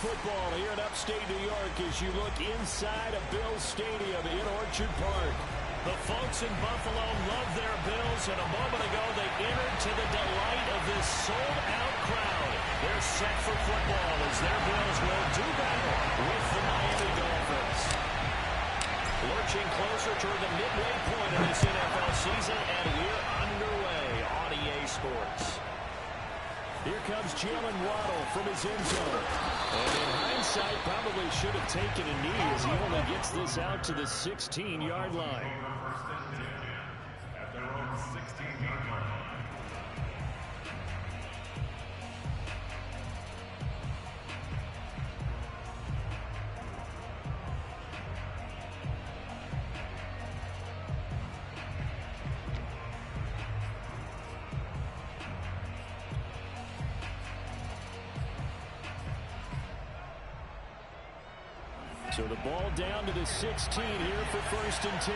football here in upstate New York as you look inside of Bills Stadium in Orchard Park. The folks in Buffalo love their Bills, and a moment ago they entered to the delight of this sold-out crowd. They're set for football as their Bills will do battle with the Miami Dolphins. Lurching closer toward the midway point of this NFL season, and we're underway on EA Sports. Here comes Jalen Waddle from his end zone. And in hindsight, probably should have taken a knee as he only gets this out to the 16-yard line. At their own 16-yard line. So the ball down to the 16 here for 1st and 10.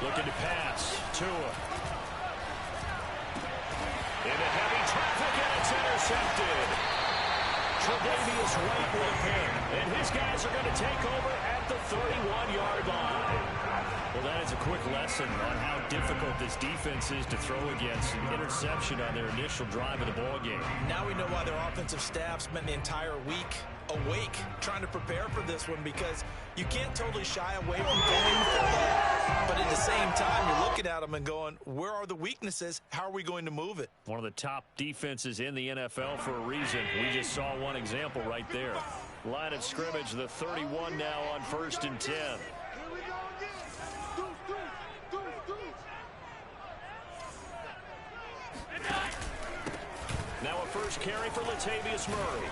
Looking to pass. Tua. Into heavy traffic, and it's intercepted. Tre'Davious White with a pick. And his guys are going to take over at the 31-yard line. Well, that is a quick lesson on how difficult this defense is to throw against. An interception on their initial drive of the ballgame. Now we know why their offensive staff spent the entire week awake trying to prepare for this one, because you can't totally shy away from going for that. But at the same time, you're looking at them and going, where are the weaknesses? How are we going to move it? One of the top defenses in the NFL for a reason. We just saw one example right there. Line of scrimmage, the 31 now on 1st and 10. Now a first carry for Latavius Murray.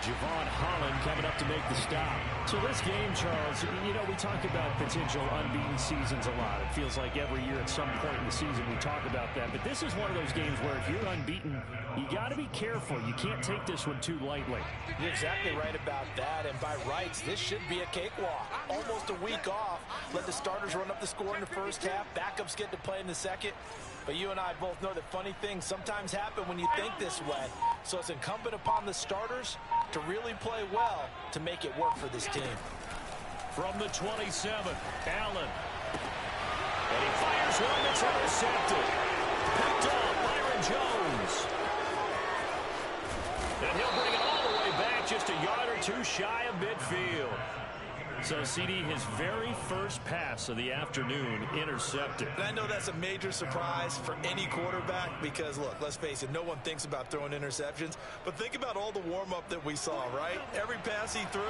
Javon Holland coming up to make the stop. So this game, Charles, you know, we talk about potential unbeaten seasons a lot. It feels like every year at some point in the season we talk about that. But this is one of those games where if you're unbeaten, you got to be careful. You can't take this one too lightly. You're exactly right about that. And by rights, this should be a cakewalk. Almost a week off. Let the starters run up the score in the first half. Backups get to play in the second. But you and I both know that funny things sometimes happen when you think this way. So it's incumbent upon the starters to really play well to make it work for this team. From the 27, Allen. And he fires one that's intercepted. Picked off Byron Jones. And he'll bring it all the way back, just a yard or two shy of midfield. So, CD, his very first pass of the afternoon intercepted. And I know that's a major surprise for any quarterback because, look, let's face it, no one thinks about throwing interceptions. But think about all the warm-up that we saw, right? Every pass he threw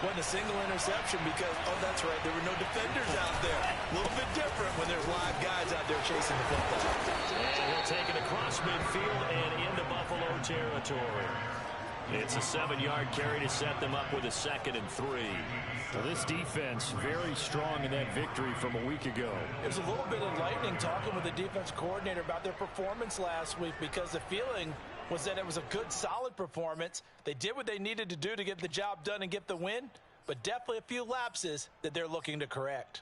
wasn't a single interception because, oh, that's right, there were no defenders out there. A little bit different when there's live guys out there chasing the football. And he'll take it across midfield and into Buffalo territory. It's a 7-yard carry to set them up with a 2nd and 3. Well, this defense very strong in that victory from a week ago. It was a little bit enlightening talking with the defense coordinator about their performance last week because the feeling was that it was a good, solid performance. They did what they needed to do to get the job done and get the win, but definitely a few lapses that they're looking to correct.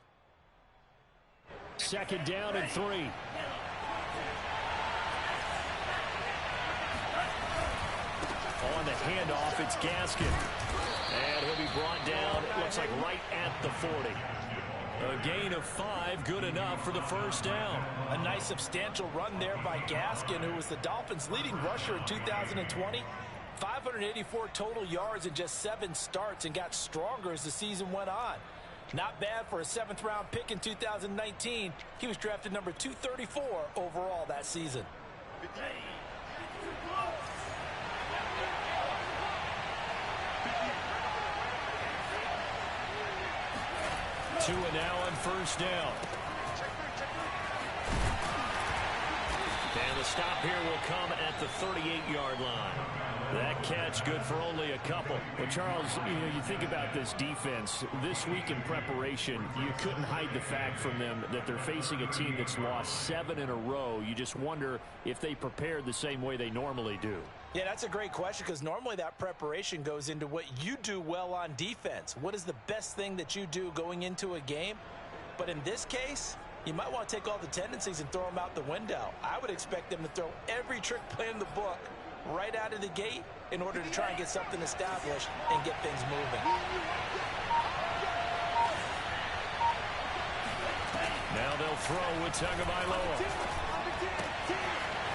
2nd down and 3. On the handoff, it's Gaskin. And he'll be brought down, it looks like right at the 40. A gain of 5, good enough for the first down. A nice substantial run there by Gaskin, who was the Dolphins' leading rusher in 2020. 584 total yards in just 7 starts and got stronger as the season went on. Not bad for a 7th-round pick in 2019. He was drafted number 234 overall that season. Tua now on 1st down. And the stop here will come at the 38-yard line. That catch good for only a couple. Well, Charles, you think about this defense. This week in preparation, you couldn't hide the fact from them that they're facing a team that's lost 7 in a row. You just wonder if they prepared the same way they normally do. Yeah, that's a great question because normally that preparation goes into what you do well on defense. What is the best thing that you do going into a game? But in this case, you might want to take all the tendencies and throw them out the window. I would expect them to throw every trick play in the book right out of the gate in order to try and get something established and get things moving. Now they'll throw with Tagovailoa.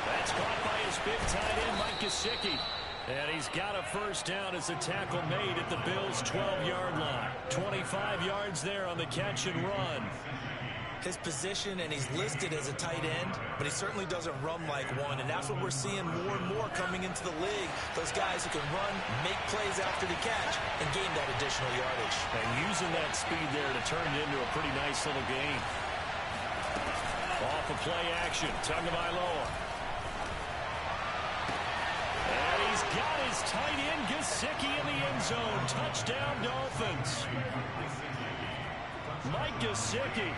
That's caught by his big tight end, Mike Gesicki. And he's got a first down as the tackle made at the Bills' 12-yard line. 25 yards there on the catch and run. His position, and he's listed as a tight end, but he certainly doesn't run like one, and that's what we're seeing more and more coming into the league. Those guys who can run, make plays after the catch, and gain that additional yardage. And using that speed there to turn it into a pretty nice little game. Off of play action, Tagovailoa. And he's got his tight end, Gesicki, in the end zone. Touchdown, Dolphins. Mike Gesicki,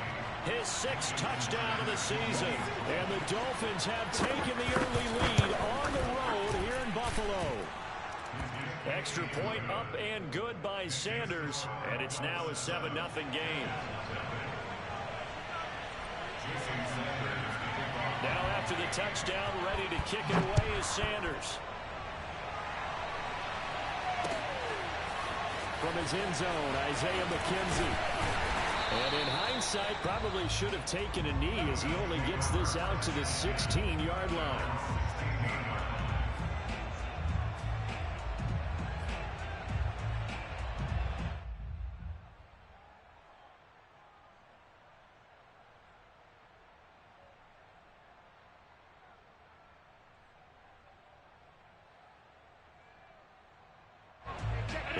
his 6th touchdown of the season. And the Dolphins have taken the early lead on the road here in Buffalo. Extra point up and good by Sanders. And it's now a 7-0 game. Now after the touchdown, ready to kick it away is Sanders. From his end zone, Isaiah McKenzie. And in hindsight, probably should have taken a knee as he only gets this out to the 16-yard line.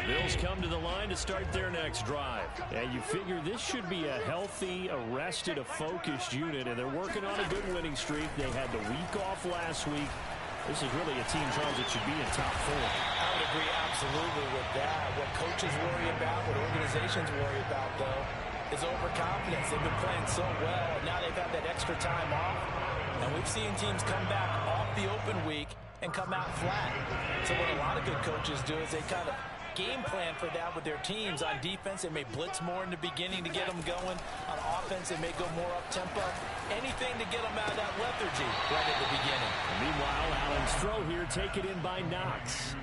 Bills come to the line to start their next drive. And you figure this should be a healthy, arrested, a focused unit, and they're working on a good winning streak. They had the week off last week. This is really a team, Charles, that should be in top 4. I would agree absolutely with that. What coaches worry about, what organizations worry about, though, is overconfidence. They've been playing so well, and now they've had that extra time off. And we've seen teams come back off the open week and come out flat. So what a lot of good coaches do is they kind of game plan for that with their teams. On defense, they may blitz more in the beginning to get them going. On offense, they may go more up-tempo. Anything to get them out of that lethargy right at the beginning. And meanwhile, Allen's throw here taken in by Knox.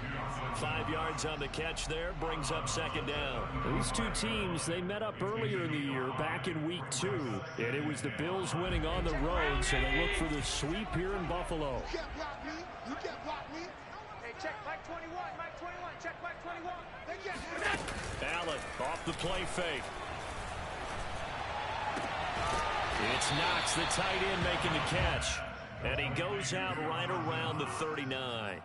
5 yards on the catch there, brings up 2nd down. These two teams, they met up earlier in the year, back in week 2. And it was the Bills winning on the road, so they look for the sweep here in Buffalo. You can't block me. You can't block me. Hey, check Mike 21. Mike 21. Check Mike 21. They can't. Allen off the play fake. It's Knox, the tight end, making the catch. And he goes out right around the 39.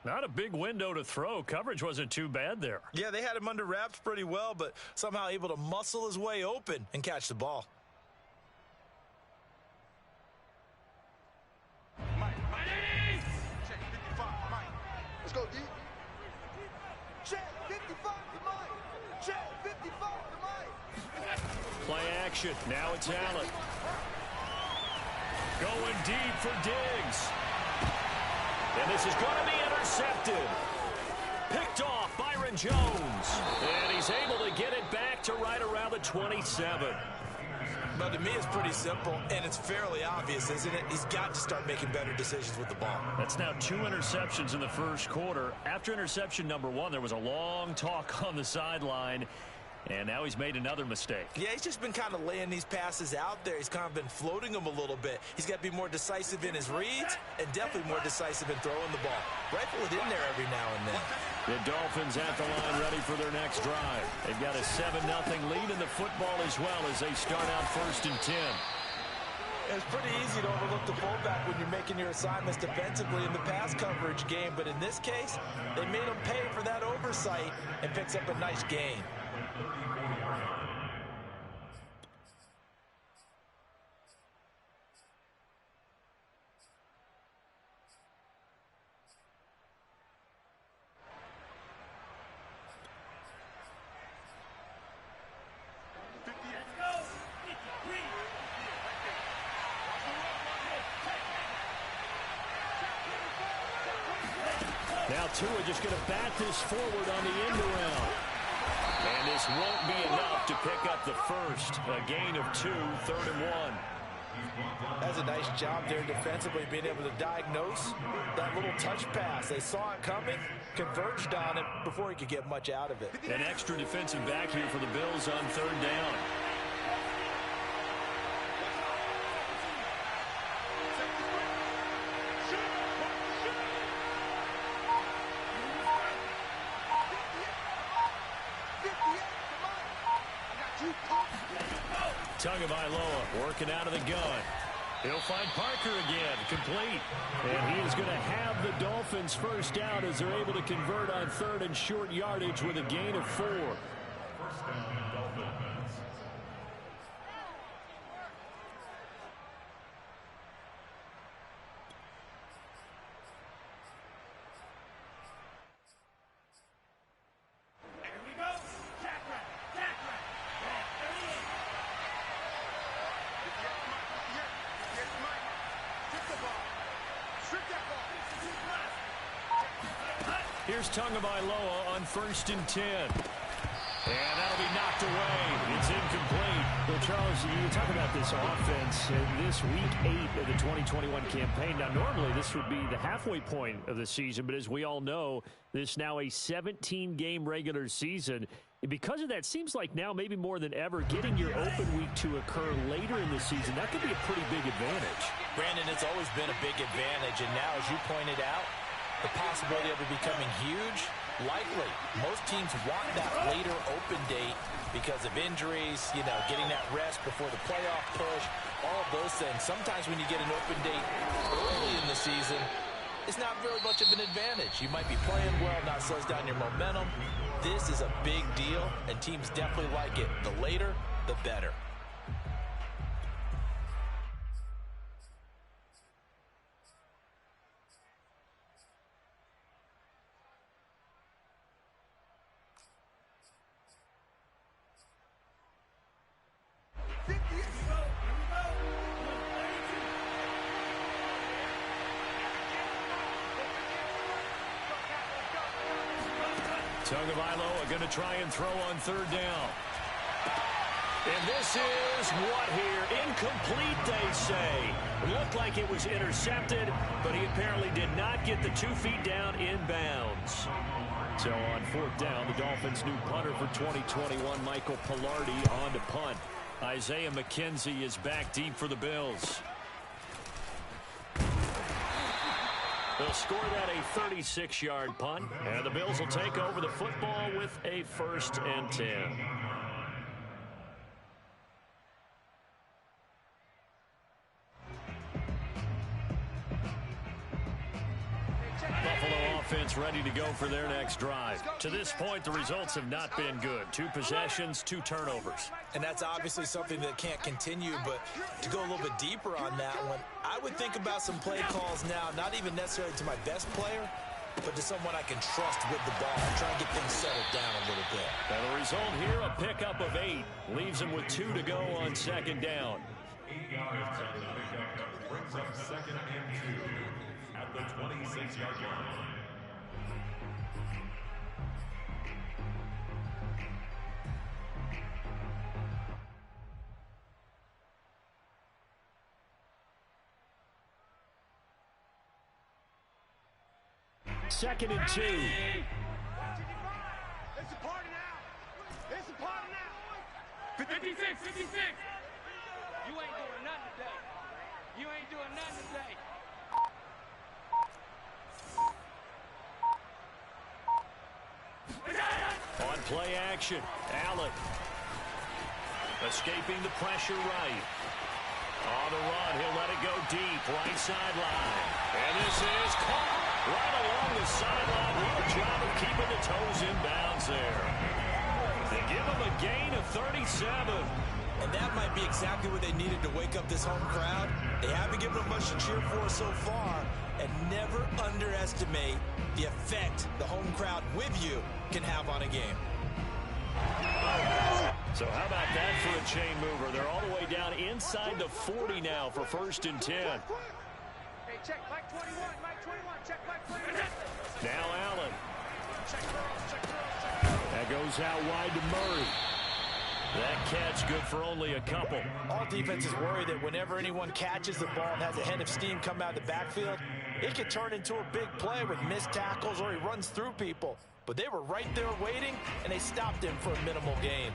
Not a big window to throw. Coverage wasn't too bad there. Yeah, they had him under wraps pretty well, but somehow able to muscle his way open and catch the ball. Mike. Check 55. Mike. Let's go, D. Check 55 for Mike. Check 55 for Mike. Play action. Now it's Allen. Going deep for Diggs. And this is going to be intercepted. Picked off Byron Jones. And he's able to get it back to right around the 27. But to me, it's pretty simple, and it's fairly obvious, isn't it? He's got to start making better decisions with the ball. That's now 2 interceptions in the first quarter. After interception number 1, there was a long talk on the sideline. And now he's made another mistake. Yeah, he's just been kind of laying these passes out there. He's kind of been floating them a little bit. He's got to be more decisive in his reads and definitely more decisive in throwing the ball. Rifle it in there every now and then. The Dolphins at the line ready for their next drive. They've got a 7-0 lead in the football as well as they start out 1st and 10. It's pretty easy to overlook the fullback when you're making your assignments defensively in the pass coverage game. But in this case, they made him pay for that oversight and picks up a nice gain. Tua just going to bat this forward on the end around. And this won't be enough to pick up the first. A gain of 2, 3rd and 1. That's a nice job there defensively, being able to diagnose that little touch pass. They saw it coming, converged on it before he could get much out of it. An extra defensive back here for the Bills on 3rd down. Tagovailoa working out of the gun. He'll find Parker again, complete. And he is going to have the Dolphins first down as they're able to convert on 3rd and short yardage with a gain of 4. First down, Dolphins. Here's Tagovailoa on 1st and 10. And that'll be knocked away. It's incomplete. Well, Charles, you talk about this offense in this week 8 of the 2021 campaign. Now, normally this would be the halfway point of the season, but as we all know, this is now a 17-game regular season. And because of that, seems like now maybe more than ever, getting your open week to occur later in the season, that could be a pretty big advantage. Brandon, it's always been a big advantage, and now, as you pointed out, the possibility of it becoming huge, likely. Most teams want that later open date because of injuries, you know, getting that rest before the playoff push, all of those things. Sometimes when you get an open date early in the season, it's not very much of an advantage. You might be playing well, not slows down your momentum. This is a big deal, and teams definitely like it. The later, the better. Tagovailoa going to try and throw on 3rd down. And this is what here? Incomplete, they say. Looked like it was intercepted, but he apparently did not get the 2 feet down in bounds. So on 4th down, the Dolphins' new punter for 2021, Michael Pilardi, on to punt. Isaiah McKenzie is back deep for the Bills. They'll score that a 36-yard punt, and the Bills will take over the football with a 1st and 10. Buffalo offense ready to go for their next drive. To this point, the results have not been good. 2 possessions, 2 turnovers. And that's obviously something that can't continue, but to go a little bit deeper on that one, I would think about some play calls now, not even necessarily to my best player, but to someone I can trust with the ball and try and get things settled down a little bit. And the result here, a pickup of 8. Leaves him with 2 to go on 2nd down. 8 yards on the pickup brings up 2nd and 2 at the 26-yard line. Second and 2. It's a party now. It's a party now. 56, 56. You ain't doing nothing today. You ain't doing nothing today. On play action, Allen escaping the pressure right. On the run, he'll let it go deep, right sideline. And this is caught right along the sideline. What a job of keeping the toes in bounds there. They give him a gain of 37. And that might be exactly what they needed to wake up this home crowd. They haven't given them much to cheer for so far, and never underestimate the effect the home crowd with you can have on a game. So how about that for a chain mover? They're all the way down inside the 40 now for 1st and 10. Hey, check, Mike 21, Mike 21, check, Mike 21. Now Allen. That goes out wide to Murray. That catch good for only a couple. All defenses worry that whenever anyone catches the ball and has a head of steam come out of the backfield, it could turn into a big play with missed tackles or he runs through people. But they were right there waiting, and they stopped him for a minimal gain.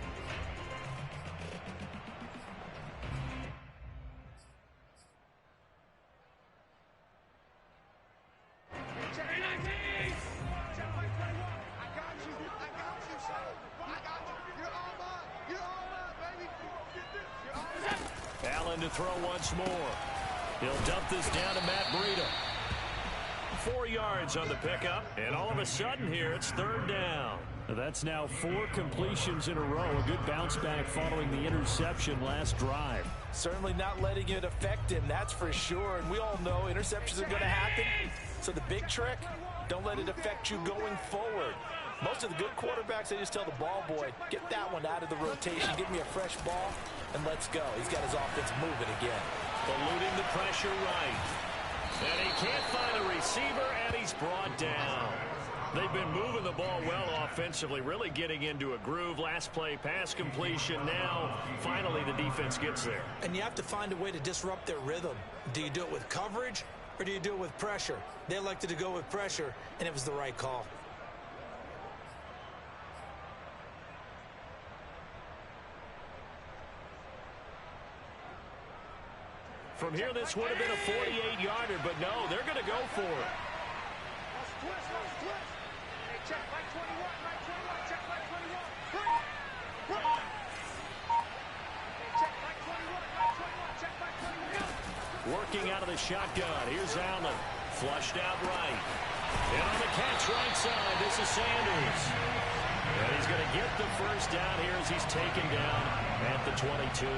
Allen to throw once more. He'll dump this down to Matt Breida. 4 yards on the pickup, and all of a sudden here it's third down. That's now 4 completions in a row. A good bounce back following the interception last drive. Certainly not letting it affect him, that's for sure. And we all know interceptions are going to happen. So the big trick, don't let it affect you going forward. Most of the good quarterbacks, they just tell the ball boy, get that one out of the rotation, give me a fresh ball, and let's go. He's got his offense moving again. Eluding the pressure right. And he can't find a receiver, and he's brought down. They've been moving the ball well offensively, really getting into a groove. Last play, pass completion. Now, finally, the defense gets there. And you have to find a way to disrupt their rhythm. Do you do it with coverage, or do you do it with pressure? They elected to go with pressure, and it was the right call. From here, this would have been a 48-yarder, but no, they're going to go for it. Check, Mike 21, Mike 21, check, Mike 21. Check, Mike 21, Mike 21, check, Mike 21. Working out of the shotgun. Here's Allen. Flushed out right. And on the catch right side, this is Sanders. And he's going to get the first down here as he's taken down at the 22.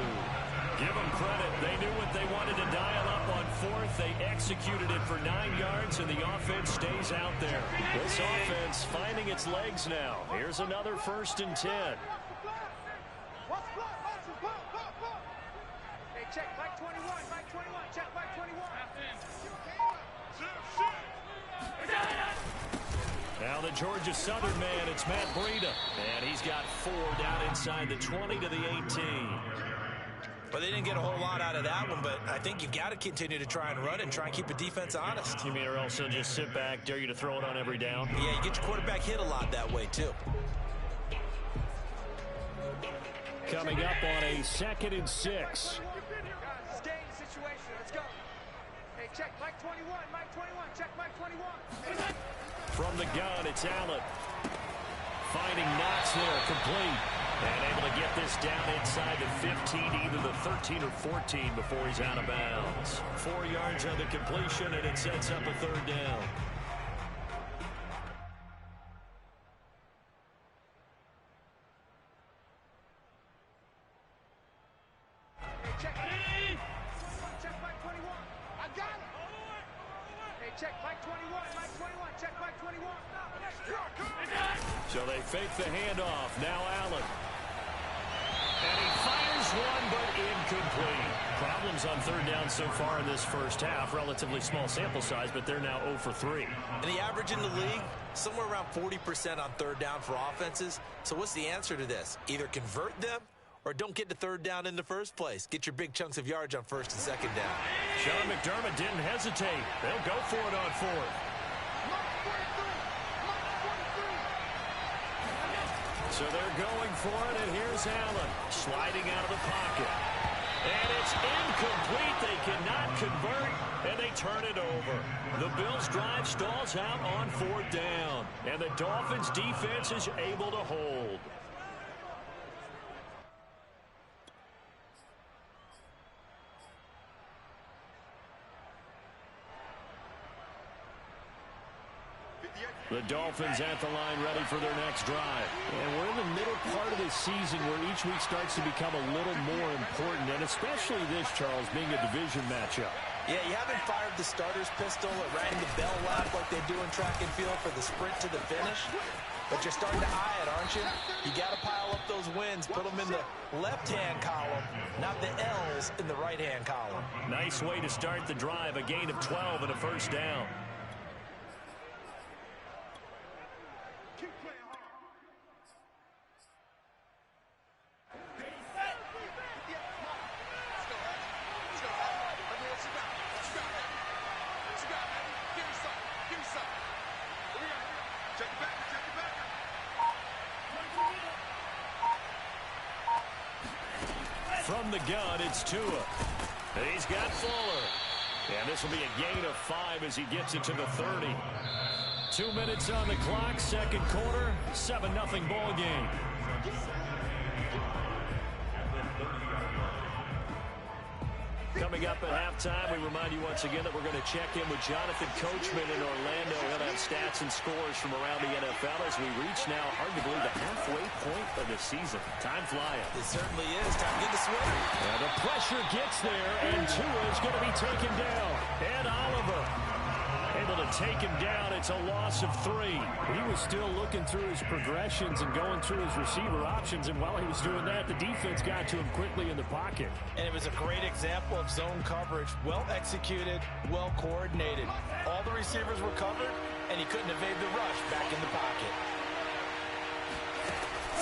Give them credit. They knew what they wanted to dial up on fourth. They executed it for 9 yards, and the offense stays out there. This offense finding its legs now. Here's another 1st and 10. Hey, check, Mike 21, Mike 21, check, Mike 21. Now the Georgia Southern man, it's Matt Breida. And he's got 4 down inside the 20 to the 18. But they didn't get a whole lot out of that one, but I think you've got to continue to try and run and try and keep the defense honest. You mean or else they'll just sit back, dare you to throw it on every down? Yeah, you get your quarterback hit a lot that way, too. Coming up on a 2nd and 6. Stay in the situation. Let's go. Hey, check, Mike 21, Mike 21, check, Mike 21. From the gun, it's Allen. Finding Knox there, complete. And able to get this down inside the 15, either the 13 or 14 before he's out of bounds. 4 yards on the completion, and it sets up a 3rd down. Check Mike 21. I got it. Hey, check Mike 21, Mike 21, check Mike 21. So they fake the handoff. Now Allen. And he fires one, but incomplete. Problems on 3rd down so far in this first half. Relatively small sample size, but they're now 0 for 3. And the average in the league, somewhere around 40% on 3rd down for offenses. So what's the answer to this? Either convert them or don't get to 3rd down in the first place. Get your big chunks of yards on 1st and 2nd down. Sean McDermott didn't hesitate. They'll go for it on 4th. So they're going for it, and here's Allen sliding out of the pocket. And it's incomplete. They cannot convert, and they turn it over. The Bills' drive stalls out on 4th down, and the Dolphins' defense is able to hold. The Dolphins at the line ready for their next drive. And we're in the middle part of this season where each week starts to become a little more important, and especially this, Charles, being a division matchup. Yeah, you haven't fired the starter's pistol or rang the bell lap like they do in track and field for the sprint to the finish. but you're starting to eye it, aren't you? You got to pile up those wins, put them in the left-hand column, not the L's in the right-hand column. Nice way to start the drive, a gain of 12 and a first down. From the gun, it's Tua. He's got Fuller. And this will be a gain of 5 as he gets it to the 30. 2 minutes on the clock, second quarter, 7-0 ball game. Coming up at halftime, we remind you once again that we're going to check in with Jonathan Coachman in Orlando. He'll have stats and scores from around the NFL as we reach now, hard to believe, the halfway point of the season. Time flying. It certainly is. Time to get the swing. And the pressure gets there, and Tua is going to be taken down. And Oliver able to take him down. It's a loss of 3. He was still looking through his progressions and going through his receiver options, and while he was doing that, the defense got to him quickly in the pocket. And it was a great example of zone coverage. Well executed, well coordinated. All the receivers were covered, and he couldn't evade the rush back in the pocket.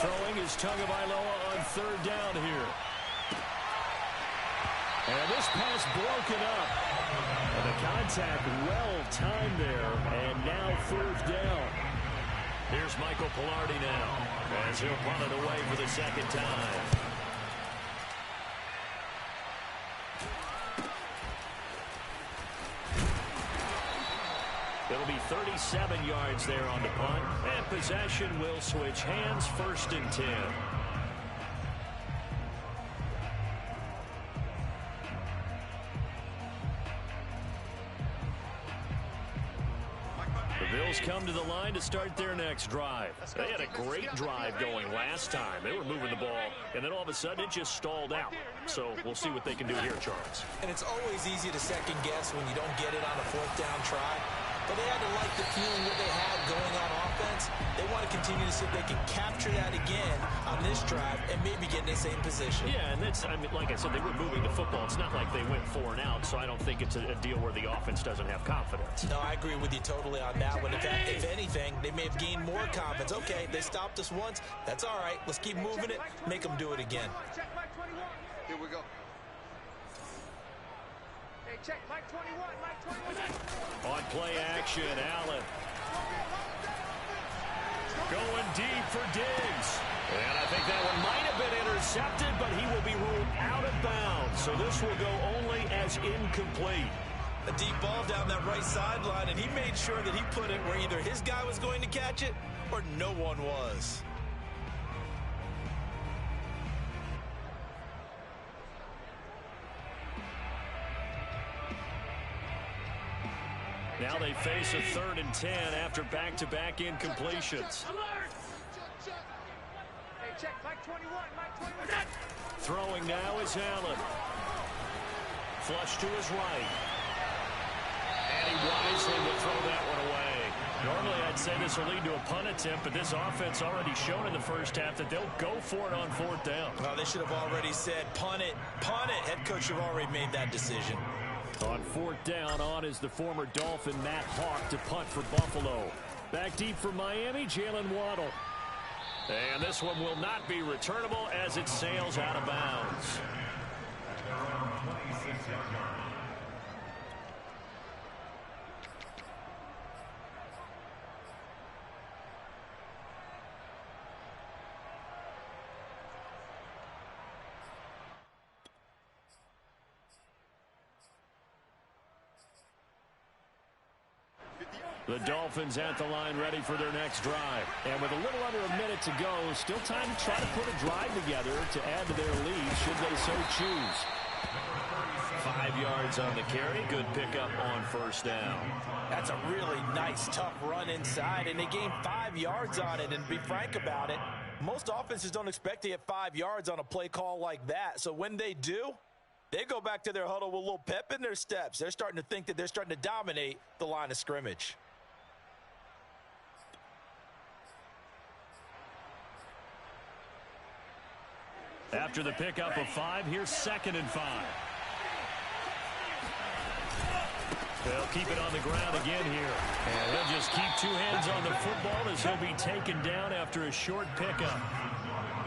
Throwing is Tagovailoa on third down here. And this pass broken up. And the contact well timed there. And now fourth down. Here's Michael Pilardi now as he'll punt it away for the second time. It'll be 37 yards there on the punt. And possession will switch hands, 1st and 10. The Bills come to the line to start their next drive. They had a great drive going last time. They were moving the ball, and then all of a sudden it just stalled out. So we'll see what they can do here, Charles. And it's always easy to second guess when you don't get it on a 4th down try. But they had to like the feeling what they had going on offense. They want to continue to see if they can capture that again on this drive and maybe get in the same position. Yeah, and that's, I mean, like I said, they were moving the football. It's not like they went 4 and out, so I don't think it's a deal where the offense doesn't have confidence. No, I agree with you totally on that one. If anything, they may have gained more confidence. Okay, they stopped us once. That's all right. Let's keep moving it. Make them do it again. Here we go. Hey, check, Mike 21, Mike 21. On play action, Allen. Going deep for Diggs. And I think that one might have been intercepted, but he will be ruled out of bounds. So this will go only as incomplete. A deep ball down that right sideline, and he made sure that he put it where either his guy was going to catch it or no one was. Now they face a 3rd and 10 after back-to-back incompletions. Hey, check, Mike 21, Mike 21. Throwing now is Allen. Flush to his right. And he wisely will throw that one away. Normally I'd say this will lead to a punt attempt, but this offense already shown in the first half that they'll go for it on 4th down. Well, they should have already said, punt it, punt it. Head coach should have already made that decision. On 4th down, on is the former Dolphin Matt Hawk to punt for Buffalo. Back deep for Miami, Jalen Waddle. And this one will not be returnable as it sails out of bounds. The Dolphins at the line ready for their next drive. And with a little under a minute to go, still time to try to put a drive together to add to their lead should they so choose. 5 yards on the carry. Good pickup on 1st down. That's a really nice, tough run inside, and they gained 5 yards on it. And to be frank about it, most offenses don't expect to get 5 yards on a play call like that. So when they do, they go back to their huddle with a little pep in their steps. They're starting to think that they're starting to dominate the line of scrimmage. After the pickup of 5, here's 2nd and 5. They'll keep it on the ground again here. And they'll just keep 2 hands on the football as he'll be taken down after a short pickup.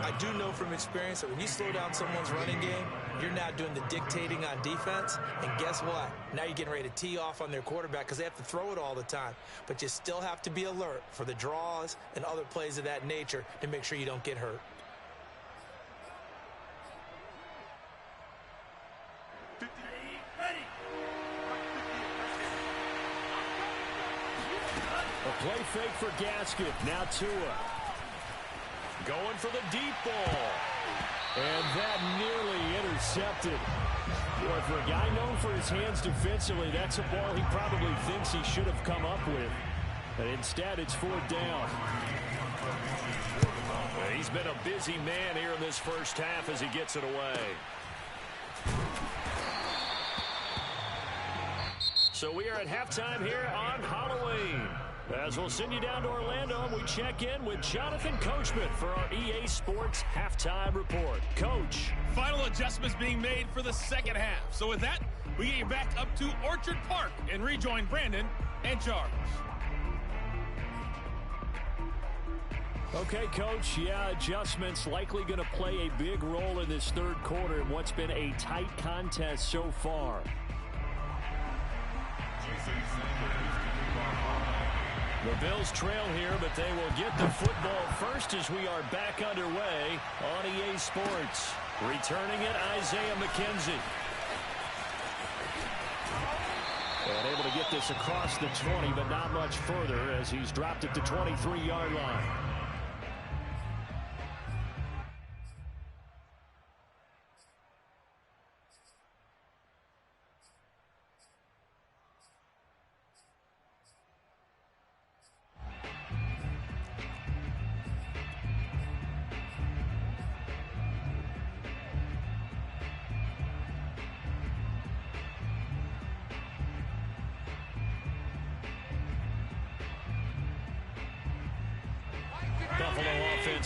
I do know from experience that when you slow down someone's running game, you're now doing the dictating on defense. And guess what? Now you're getting ready to tee off on their quarterback because they have to throw it all the time. But you still have to be alert for the draws and other plays of that nature to make sure you don't get hurt. A play fake for Gasket. Now Tua. Going for the deep ball. And that nearly intercepted. Boy, for a guy known for his hands defensively, that's a ball he probably thinks he should have come up with. But instead, it's 4th down. He's been a busy man here in this first half as he gets it away. So we are at halftime here on Halloween. As we'll send you down to Orlando, and we check in with Jonathan Coachman for our EA Sports Halftime Report. Coach. Final adjustments being made for the second half. So with that, we get you back up to Orchard Park and rejoin Brandon and Charles. Okay, Coach. Yeah, adjustments likely going to play a big role in this third quarter in what's been a tight contest so far. The Bills trail here, but they will get the football first as we are back underway on EA Sports. Returning it, Isaiah McKenzie. And able to get this across the 20, but not much further as he's dropped at the 23-yard line.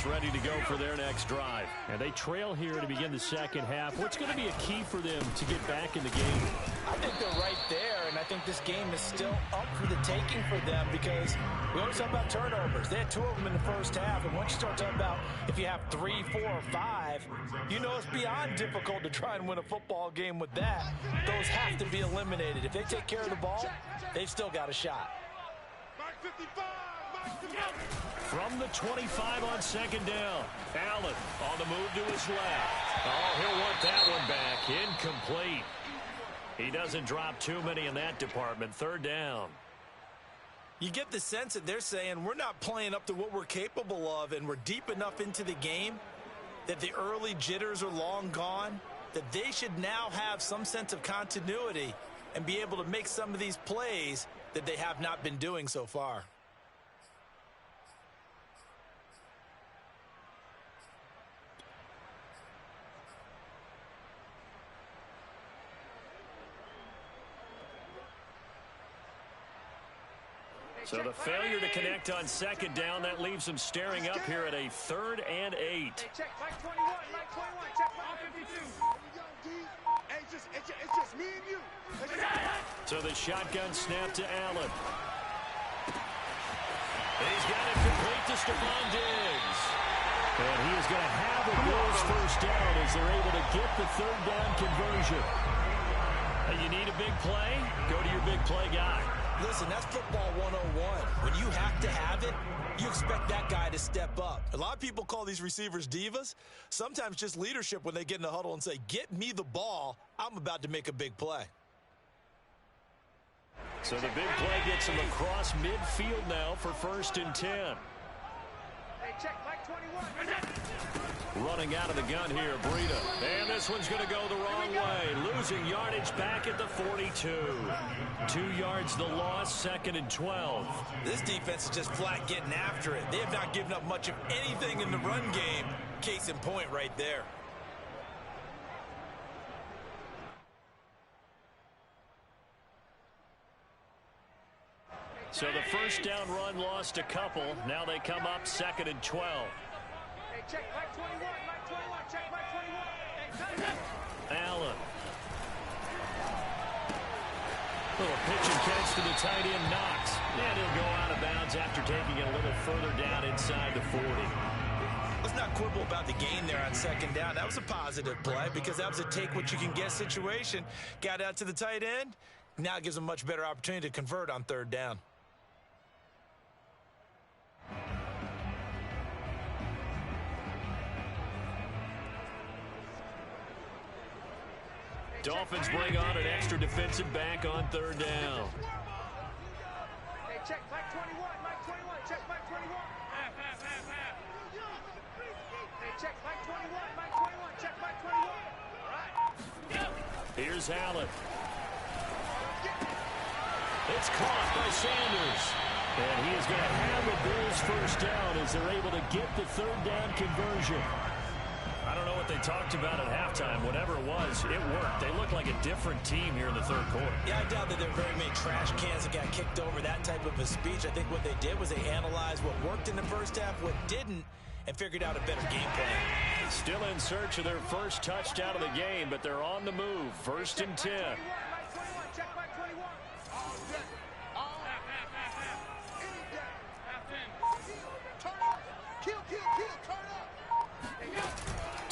Ready to go for their next drive. And they trail here to begin the second half. What's going to be a key for them to get back in the game? I think they're right there, and I think this game is still up for the taking for them because we always talk about turnovers. They had 2 of them in the first half, and once you start talking about if you have 3, 4, or 5, you know it's beyond difficult to try and win a football game with that. Those have to be eliminated. If they take care of the ball, they've still got a shot. From the 25 on 2nd down. Allen on the move to his left. Oh, he'll want that one back. Incomplete. He doesn't drop too many in that department. 3rd down. You get the sense that they're saying we're not playing up to what we're capable of, and we're deep enough into the game that the early jitters are long gone, that they should now have some sense of continuity and be able to make some of these plays that they have not been doing so far. So the failure to connect on 2nd down, that leaves them staring up here at a 3rd and 8. Hey, check Mike 21, Mike 21, check Mike 52. Hey, it's just me and you. So the shotgun snap to Allen. He's got it complete to Stephon Diggs. And he is going to have a Bills first down as they're able to get the 3rd down conversion. You need a big play? Go to your big play guy. Listen, that's football 101. When you have to have it, you expect that guy to step up. A lot of people call these receivers divas. Sometimes just leadership when they get in the huddle and say, get me the ball. I'm about to make a big play. So the big play gets him across midfield now for 1st and 10. Hey, check Mike 21. Running out of the gun here, Breida. And this one's going to go the wrong way. Losing yardage back at the 42. 2 yards the loss, 2nd and 12. This defense is just flat getting after it. They have not given up much of anything in the run game. Case in point right there. So the first down run lost a couple. Now they come up 2nd and 12. Hey, check Mike 21, Mike 21, check Mike 21. Little pitch and catch to the tight end, Knox. And he'll go out of bounds after taking it a little further down inside the 40. Let's not quibble about the gain there on second down. That was a positive play because that was a take-what-you-can-get situation. Got out to the tight end. Now it gives them a much better opportunity to convert on third down. Dolphins bring on an extra defensive back on third down. Hey, check Mike 21, Mike 21, check Mike 21. Hey, check Mike 21, Mike 21, check Mike 21. All right. Here's Allen. It's caught by Sanders. And he is going to have the Bills first down as they're able to get the third down conversion. I don't know what they talked about at halftime. Whatever it was, it worked. They look like a different team here in the third quarter. Yeah, I doubt that there are very many trash cans that got kicked over, that type of a speech. I think what they did was they analyzed what worked in the first half, what didn't, and figured out a better game plan. Still in search of their first touchdown of the game, but they're on the move. First and 10. Mike 21, check Mike 21. All day. All any day. Turn up. Kill, turn up.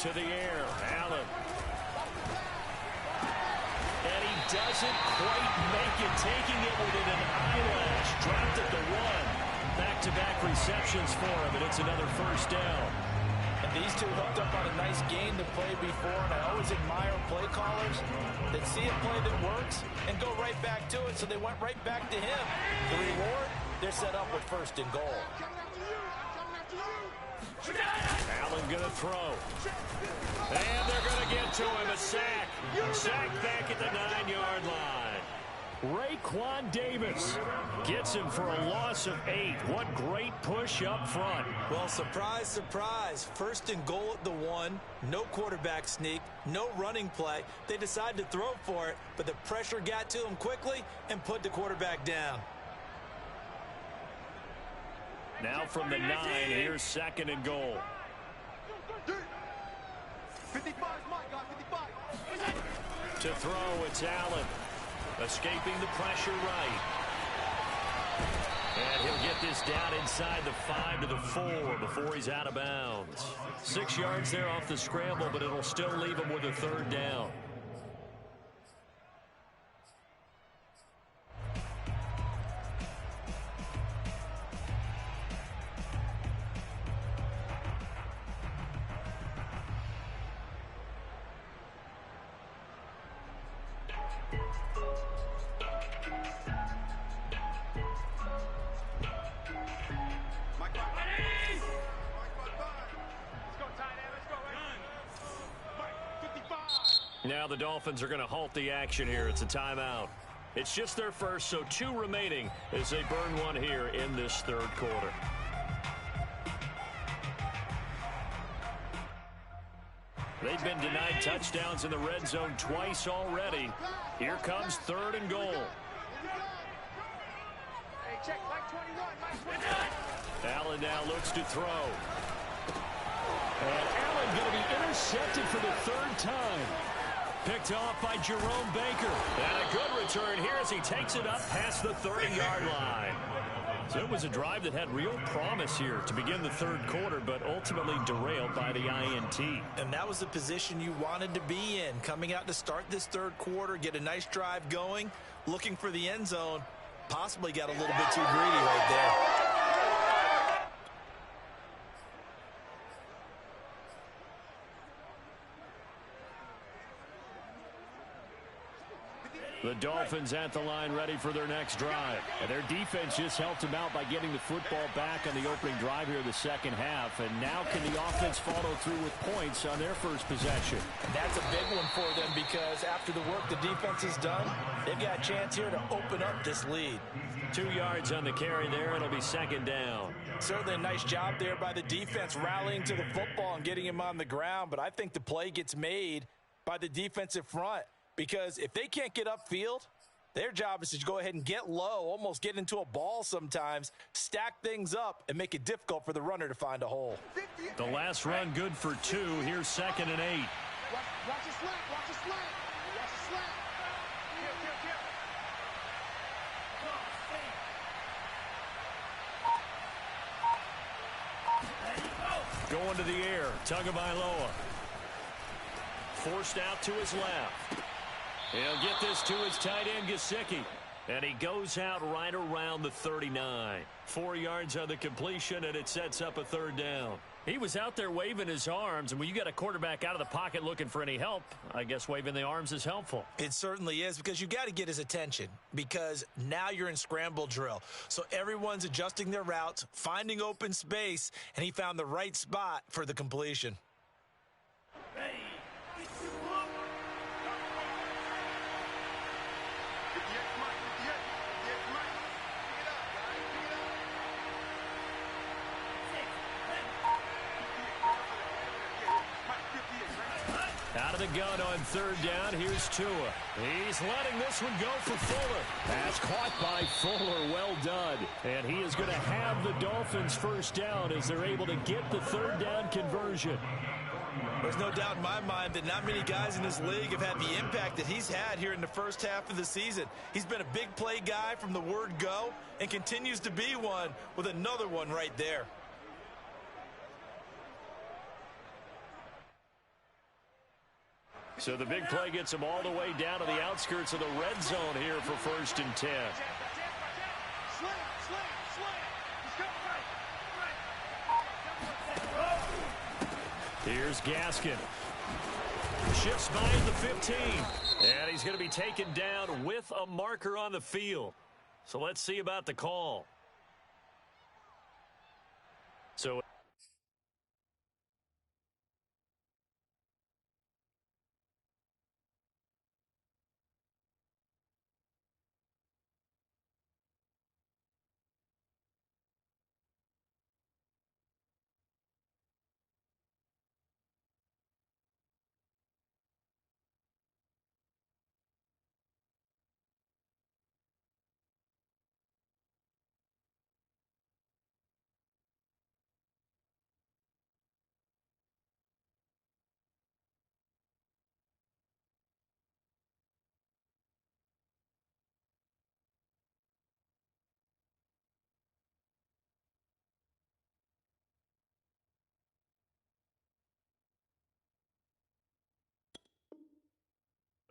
To the air, Allen. And he doesn't quite make it, taking it within an eyelash. Dropped at the 1. Back-to-back receptions for him, and it's another first down. And these two hooked up on a nice game to play before, and I always admire play callers that see a play that works and go right back to it, so they went right back to him. The reward, they're set up with first and goal. Allen going to throw. And they're going to get to him. A sack. Sack back at the 9-yard line. Raekwon Davis gets him for a loss of 8. What great push up front. Well, surprise, surprise. First and goal at the 1. No quarterback sneak. No running play. They decided to throw for it, but the pressure got to him quickly and put the quarterback down. Now from the 9, here's second and goal. 55, Mike, got 55. To throw, it's Allen. Escaping the pressure right. And he'll get this down inside the 5 to the 4 before he's out of bounds. 6 yards there off the scramble, but it'll still leave him with a third down. Now the Dolphins are going to halt the action here. It's a timeout. It's just their first, so 2 remaining as they burn one here in this third quarter. They've been denied touchdowns in the red zone twice already. Here comes third and goal. Hey, check Mike 21, Mike 21. Allen now looks to throw. And Allen going to be intercepted for the third time. Picked off by Jerome Baker. And a good return here as he takes it up past the 30-yard line. So it was a drive that had real promise here to begin the third quarter, but ultimately derailed by the INT. And that was the position you wanted to be in. Coming out to start this third quarter, get a nice drive going, looking for the end zone. Possibly got a little bit too greedy right there. The Dolphins at the line ready for their next drive. And their defense just helped them out by getting the football back on the opening drive here in the second half. And now can the offense follow through with points on their first possession? And that's a big one for them because after the work the defense has done, they've got a chance here to open up this lead. 2 yards on the carry there. It'll be second down. Certainly a nice job there by the defense rallying to the football and getting him on the ground. But I think the play gets made by the defensive front. Because if they can't get upfield, their job is to go ahead and get low, almost get into a ball sometimes, stack things up, and make it difficult for the runner to find a hole. The last run good for 2. Here's second and 8. Watch the slant, watch the slant. Watch the slant. Kill. into the air. Tagovailoa. Forced out to his left. He'll get this to his tight end, Gesicki. And he goes out right around the 39. 4 yards on the completion, and it sets up a third down. He was out there waving his arms, and when you got a quarterback out of the pocket looking for any help, I guess waving the arms is helpful. It certainly is, because you got to get his attention, because now you're in scramble drill. So everyone's adjusting their routes, finding open space, and he found the right spot for the completion. Out of the gun on third down, here's Tua. He's letting this one go for Fuller. Pass caught by Fuller, well done. And he is going to have the Dolphins first down as they're able to get the third down conversion. There's no doubt in my mind that not many guys in this league have had the impact that he's had here in the first half of the season. He's been a big play guy from the word go and continues to be one with another one right there. So the big play gets him all the way down to the outskirts of the red zone here for 1st and 10. Here's Gaskin. Shifts by at the 15. And he's going to be taken down with a marker on the field. So let's see about the call. So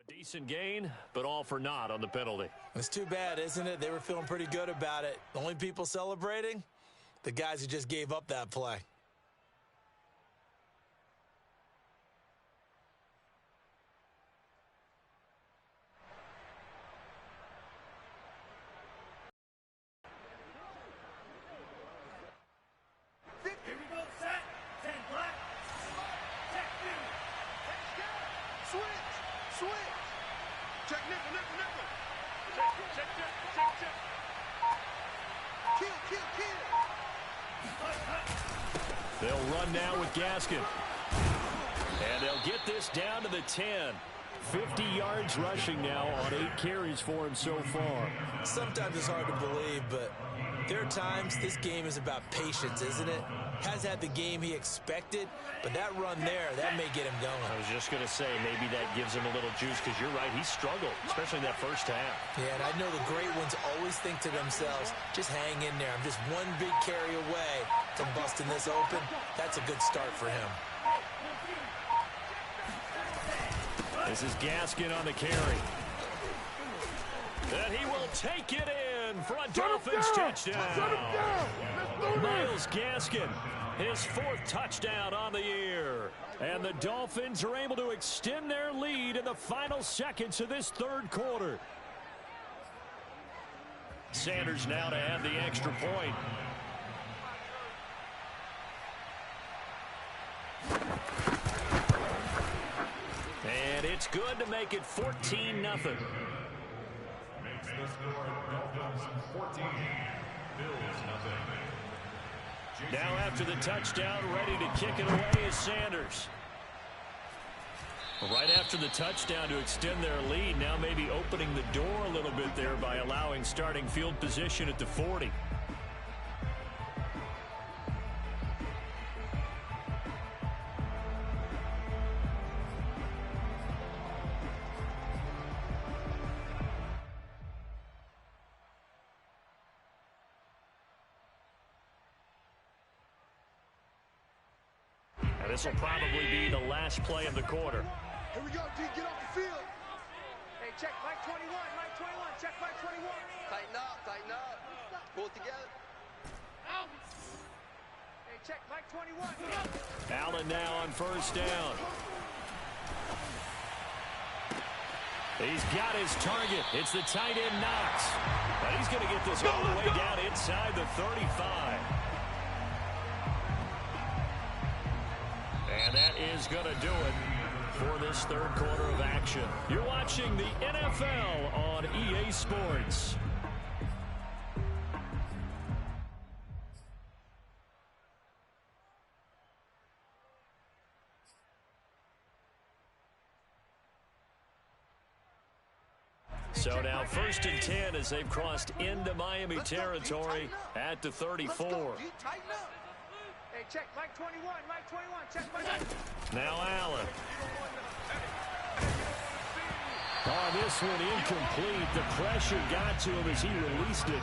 a decent gain, but all for naught on the penalty. It's too bad, isn't it? They were feeling pretty good about it. The only people celebrating? The guys who just gave up that play. They'll run now with Gaskin. And they'll get this down to the 10. 50 yards rushing now on 8 carries for him so far. Sometimes it's hard to believe, but there are times this game is about patience, isn't it? Has had the game he expected, but that run there, that may get him going. I was just going to say, maybe that gives him a little juice, because you're right, he struggled, especially in that first half. Yeah, and I know the great ones always think to themselves, just hang in there. I'm just one big carry away from busting this open. That's a good start for him. This is Gaskin on the carry. And he will take it in for a Dolphins touchdown. Myles Gaskin, his 4th touchdown on the year. And the Dolphins are able to extend their lead in the final seconds of this 3rd quarter. Sanders now to add the extra point. And it's good to make it 14-0. Makes the score Dolphins 14, Bills nothing. Now after the touchdown, ready to kick it away is Sanders. Right after the touchdown to extend their lead, now maybe opening the door a little bit there by allowing starting field position at the 40. This will probably be the last play of the quarter. Here we go, D. Get off the field. Hey, check Mike 21, Mike 21, check Mike 21. Tighten up. Pull it together. Out. Hey, check Mike 21. Allen now on first down. He's got his target. It's the tight end Knox. But he's going to get this all the way down inside the 35. And that is going to do it for this third quarter of action. You're watching the NFL on EA Sports. So now 1st and 10 as they've crossed into Miami territory at the 34. Tighten up. Hey, check Mike 21, Mike 21, check Mike 21. Now Allen. Oh, this one incomplete. The pressure got to him as he released it.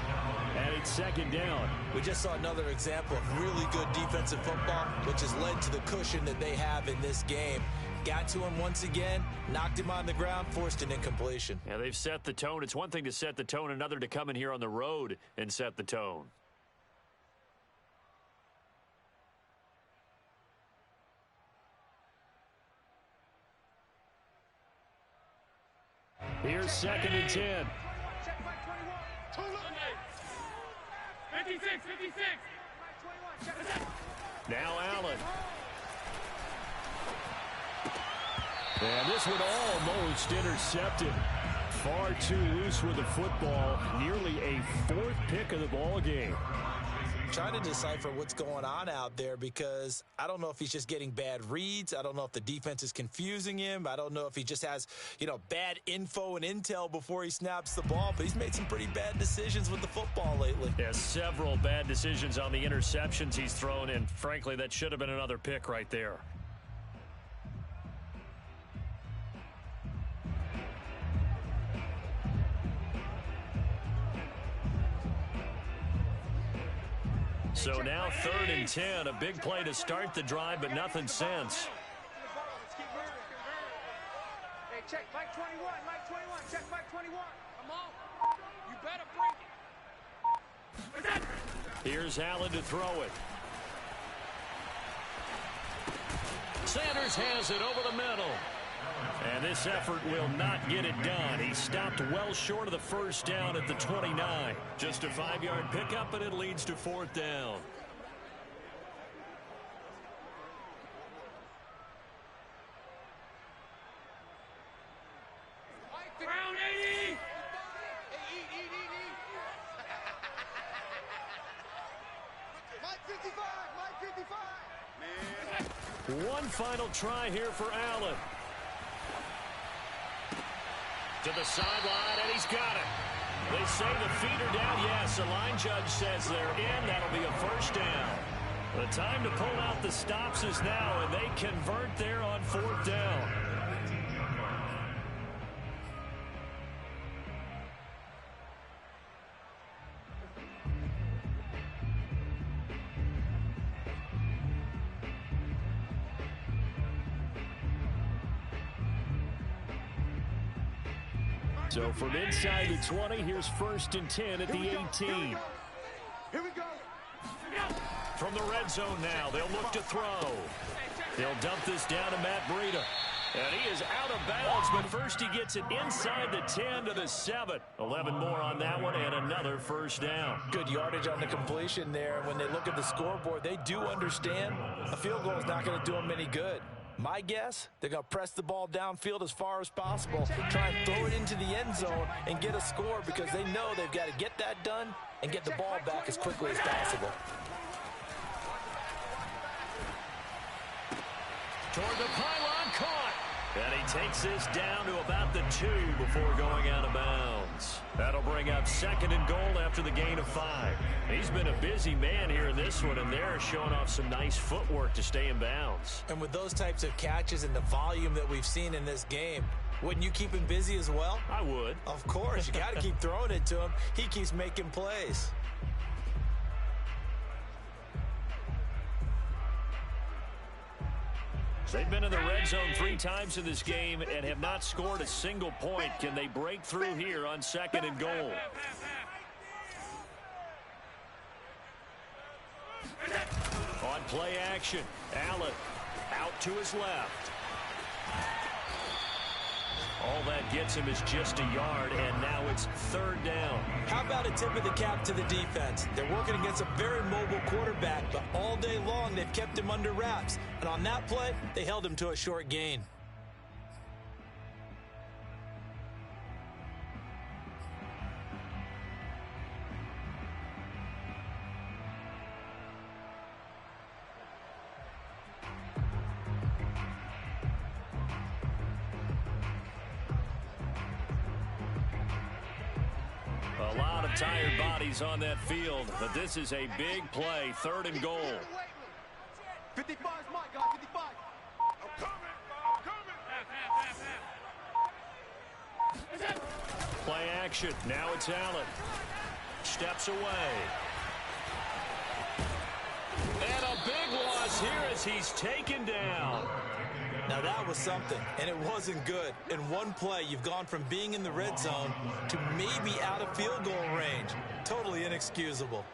And it's 2nd down. We just saw another example of really good defensive football, which has led to the cushion that they have in this game. Got to him once again, knocked him on the ground, forced an incompletion. Yeah, they've set the tone. It's one thing to set the tone, another to come in here on the road and set the tone. Here's 2nd and 10. Check Mike 21. 56, 56. Mike 21, check Now Allen. And this one almost intercepted. Far too loose with the football. Nearly a 4th pick of the ball game. Trying to decipher what's going on out there because I don't know if he's just getting bad reads. I don't know if the defense is confusing him. I don't know if he just has, bad info and intel before he snaps the ball. But he's made some pretty bad decisions with the football lately. Yeah, several bad decisions on the interceptions he's thrown in. Frankly, that should have been another pick right there. So now 3rd and 10, a big play to start the drive, but nothing since. Hey, check Mike 21, Mike 21, check Mike 21. Come on. You better break it. Here's Allen to throw it. Sanders has it over the middle. And this effort will not get it done. He stopped well short of the 1st down at the 29. Just a 5-yard pickup, and it leads to 4th down. Round 80. Mike 55, Mike 55. One final try here for Allen. To the sideline, and he's got it. They say the feet are down. Yes, the line judge says they're in. That'll be a 1st down. The time to pull out the stops is now, and they convert there on 4th down. So from inside the 20, here's 1st and 10 at the 18. Here we go. From the red zone now, they'll look to throw. They'll dump this down to Matt Breida. And he is out of bounds, but first he gets it inside the 10 to the 7. 11 more on that one, and another 1st down. Good yardage on the completion there. When they look at the scoreboard, they do understand a field goal is not going to do them any good. My guess, they're going to press the ball downfield as far as possible, try and throw it into the end zone and get a score because they know they've got to get that done and get the ball back as quickly as possible. Toward the pylon, caught. And he takes this down to about the 2 before going out of bounds. That'll bring up 2nd and goal after the gain of 5. He's been a busy man here in this one, and they're showing off some nice footwork to stay in bounds. And with those types of catches and the volume that we've seen in this game, wouldn't you keep him busy as well? I would. Of course. You got to keep throwing it to him. He keeps making plays. They've been in the red zone 3 times in this game and have not scored a single point. Can they break through here on 2nd and goal? On play action, Allen out to his left. All that gets him is just a yard, and now it's 3rd down. How about a tip of the cap to the defense? They're working against a very mobile quarterback, but all day long they've kept him under wraps. And on that play, they held him to a short gain. A lot of tired bodies on that field, but this is a big play, 3rd and goal. 55 is my guy, 55. I'm coming. Play action, now it's Allen. Steps away. And a big loss here as he's taken down. Now that was something, and it wasn't good. In one play, you've gone from being in the red zone to maybe out of field goal range. Totally inexcusable.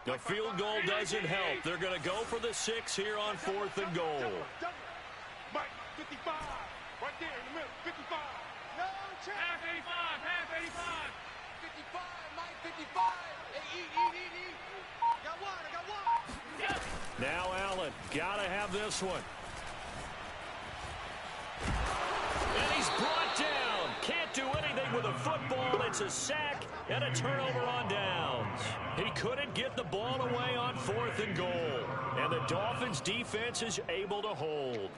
The field goal doesn't help. They're going to go for the 6 here on 4th and goal. Mike, 55. Right there in the middle, 55. No, check. Half 85, half 85. 55, Mike, 55. Hey, eat. Got one, I got one. Now Allen, got to have this one. And he's brought down. Can't do anything with a football. It's a sack and a turnover on downs. He couldn't get the ball away on 4th and goal. And the Dolphins defense is able to hold.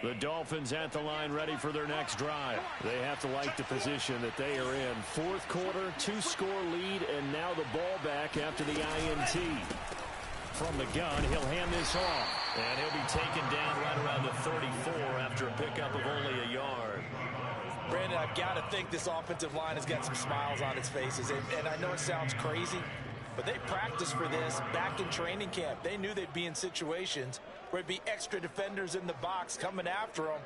The Dolphins at the line ready for their next drive. They have to like the position that they are in. 4th quarter, 2-score lead, and now the ball back after the INT. From the gun, he'll hand this off. And he'll be taken down right around the 34 after a pickup of only a yard. Brandon, I've got to think this offensive line has got some smiles on its faces. And I know it sounds crazy, but they practiced for this back in training camp. They knew they'd be in situations where it'd be extra defenders in the box coming after them,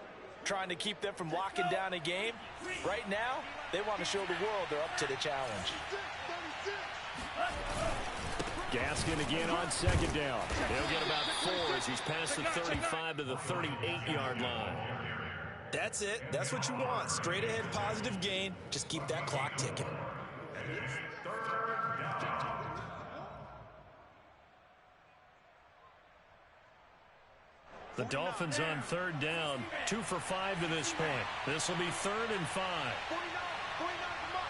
trying to keep them from locking down a game. Right now, they want to show the world they're up to the challenge. Gaskin again on 2nd down. He'll get about 4 as he's past the 35 to the 38-yard line. That's it. That's what you want. Straight ahead positive gain. Just keep that clock ticking. The Dolphins on 3rd down, 2 for 5 to this point. This will be 3rd and 5. 49 for Mike.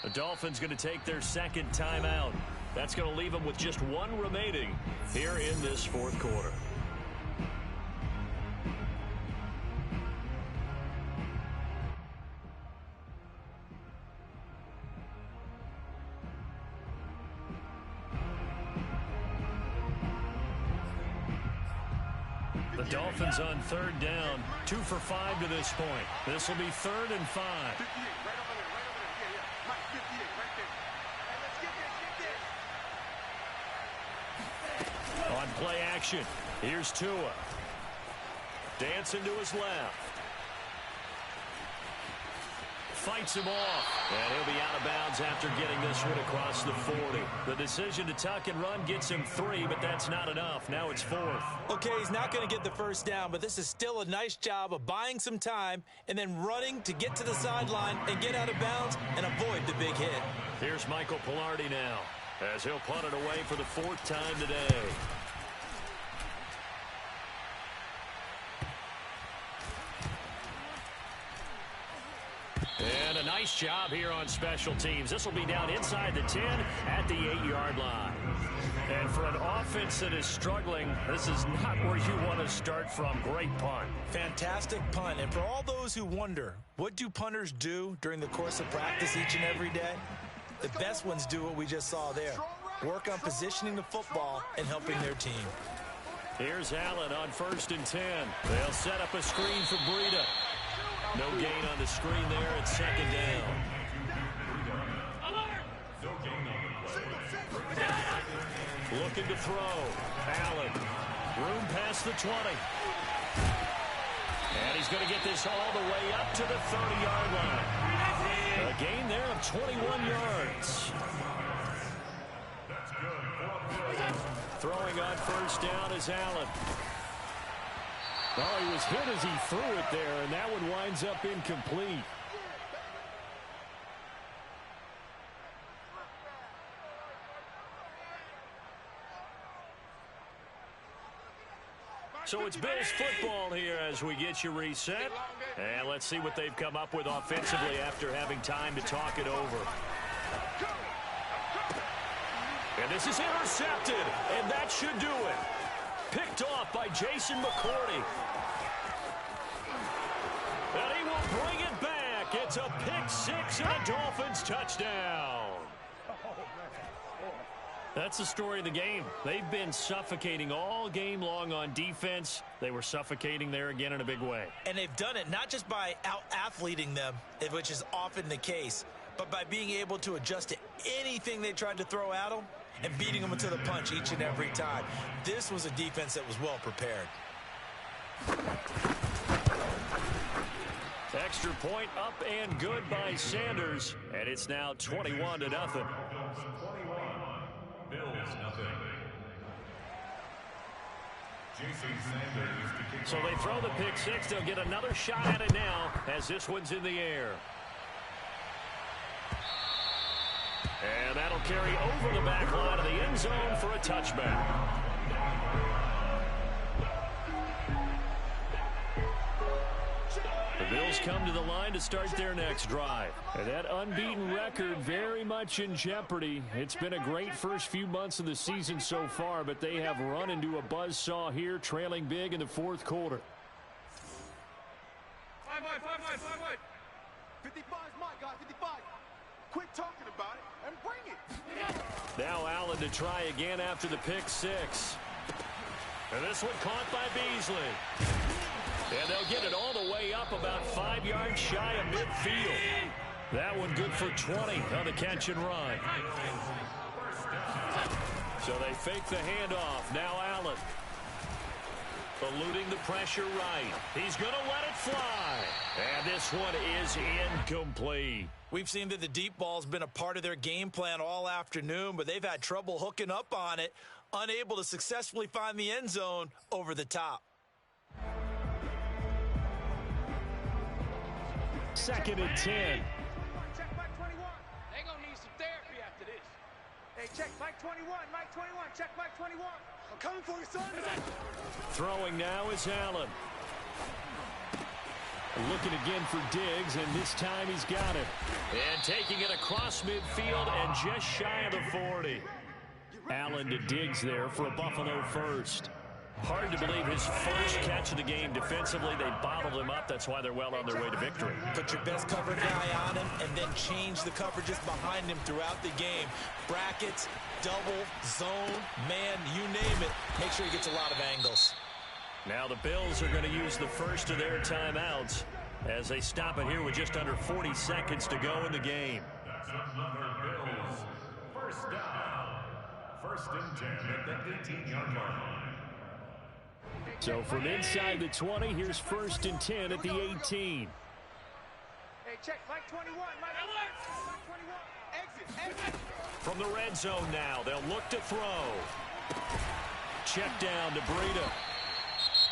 The Dolphins going to take their 2nd timeout. That's going to leave them with just 1 remaining here in this 4th quarter. The Dolphins on 3rd down, 2 for 5 to this point. This will be 3rd and 5. 58, right over there, yeah. Mike, 58, right there. Hey, let's get this. On play action, here's Tua. Dancing to his left. Fights him off, and he'll be out of bounds after getting this one across the 40. The decision to tuck and run gets him 3, but that's not enough. Now it's 4th. Okay, he's not going to get the first down, but this is still a nice job of buying some time and then running to get to the sideline and get out of bounds and avoid the big hit. Here's Michael Pilardi now, as he'll punt it away for the 4th time today. And nice job here on special teams. This will be down inside the 10 at the 8-yard line. And for an offense that is struggling, this is not where you want to start from. Great punt. Fantastic punt. And for all those who wonder, what do punters do during the course of practice each and every day? The best ones do what we just saw there. Work on positioning the football and helping their team. Here's Allen on 1st and 10. They'll set up a screen for Breida. No gain on the screen there. It's 2nd down. Looking to throw. Allen. Room past the 20. And he's going to get this all the way up to the 30-yard line. A gain there of 21 yards. Throwing on 1st down is Allen. Oh, he was hit as he threw it there, and that one winds up incomplete. So it's Bills football here as we get you reset. And let's see what they've come up with offensively after having time to talk it over. And this is intercepted, and that should do it. Picked off by Jason McCourty. And he will bring it back. It's a pick 6 and a Dolphins touchdown. That's the story of the game. They've been suffocating all game long on defense. They were suffocating there again in a big way. And they've done it not just by out-athleting them, which is often the case, but by being able to adjust to anything they tried to throw at them and beating them into the punch each and every time. This was a defense that was well prepared. Extra point up and good by Sanders. And it's now 21-0. Bills nothing. So they throw the pick 6. They'll get another shot at it now as this one's in the air. And that'll carry over the back line of the end zone for a touchback. The Bills come to the line to start their next drive. And that unbeaten record very much in jeopardy. It's been a great first few months of the season so far, but they have run into a buzzsaw here, trailing big in the 4th quarter. 5 wide. 55 is mine, guys, 55. Quit talking about it and bring it. Now Allen to try again after the pick 6. And this one caught by Beasley. And they'll get it all the way up about 5 yards shy of midfield. That one good for 20 on the catch and run. So they fake the handoff. Now Allen. Eluding the pressure right. He's going to let it fly. And this one is incomplete. We've seen that the deep ball's been a part of their game plan all afternoon, but they've had trouble hooking up on it, unable to successfully find the end zone over the top. 2nd and 10. Check Mike 21. They gonna need some therapy after this. Hey, check Mike 21. Mike 21. Check Mike 21. I'm coming for you, son. Throwing now is Allen. Looking again for Diggs, and this time he's got it. And taking it across midfield and just shy of the 40. Allen to Diggs there for a Buffalo first. Hard to believe his first catch of the game defensively. They bottled him up. That's why they're well on their way to victory. Put your best cover guy on him and then change the coverages behind him throughout the game. Brackets, double, zone, man, you name it. Make sure he gets a lot of angles. Now the Bills are going to use the first of their timeouts as they stop it here with just under 40 seconds to go in the game. That's another Bills. First down. 1st and 10 at the 18-yard line. So from inside the 20, here's 1st and 10 at the 18. Hey, check Mike 21. Mike 21. Exit. From the red zone now, they'll look to throw. Check down to Breida.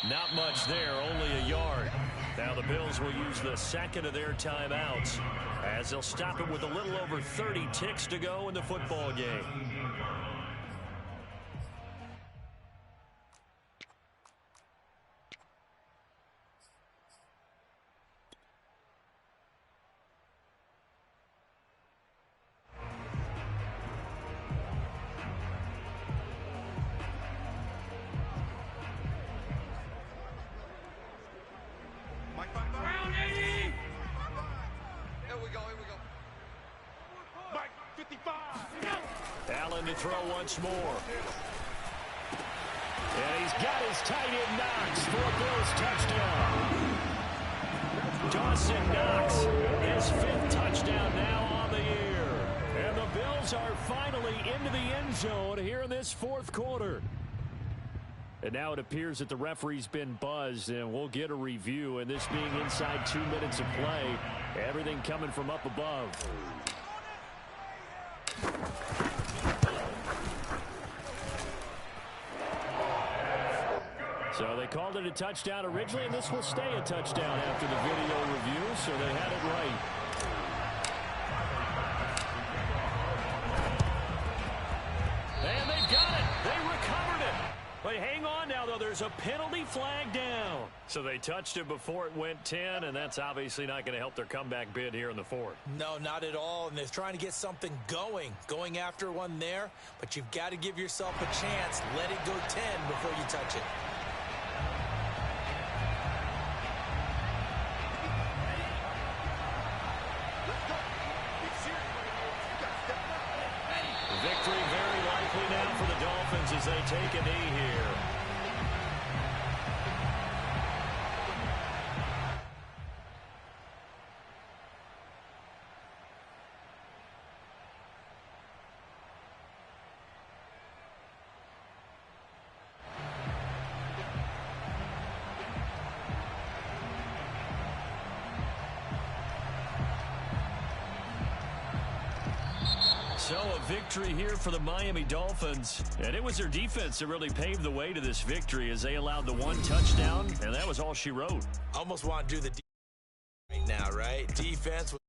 Not much there, only a yard. Now the Bills will use the 2nd of their timeouts as they'll stop it with a little over 30 ticks to go in the football game. Allen to throw once more. And he's got his tight end Knox for a Bills touchdown. Dawson Knox, his 5th touchdown now on the year. And the Bills are finally into the end zone here in this 4th quarter. And now it appears that the referee's been buzzed, and we'll get a review. And this being inside 2 minutes of play, everything coming from up above. So they called it a touchdown originally, and this will stay a touchdown after the video review, so they had it right. And they've got it. They recovered it. But hang on now, though. There's a penalty flag down. So they touched it before it went 10, and that's obviously not going to help their comeback bid here in the 4th. No, not at all. And they're trying to get something going after one there. But you've got to give yourself a chance. Let it go 10 before you touch it. Victory very likely now for the Dolphins as they take a knee here. So a victory here for the Miami Dolphins. And it was their defense that really paved the way to this victory as they allowed the 1 touchdown, and that was all she wrote. Almost want to do the right now, right? Defense.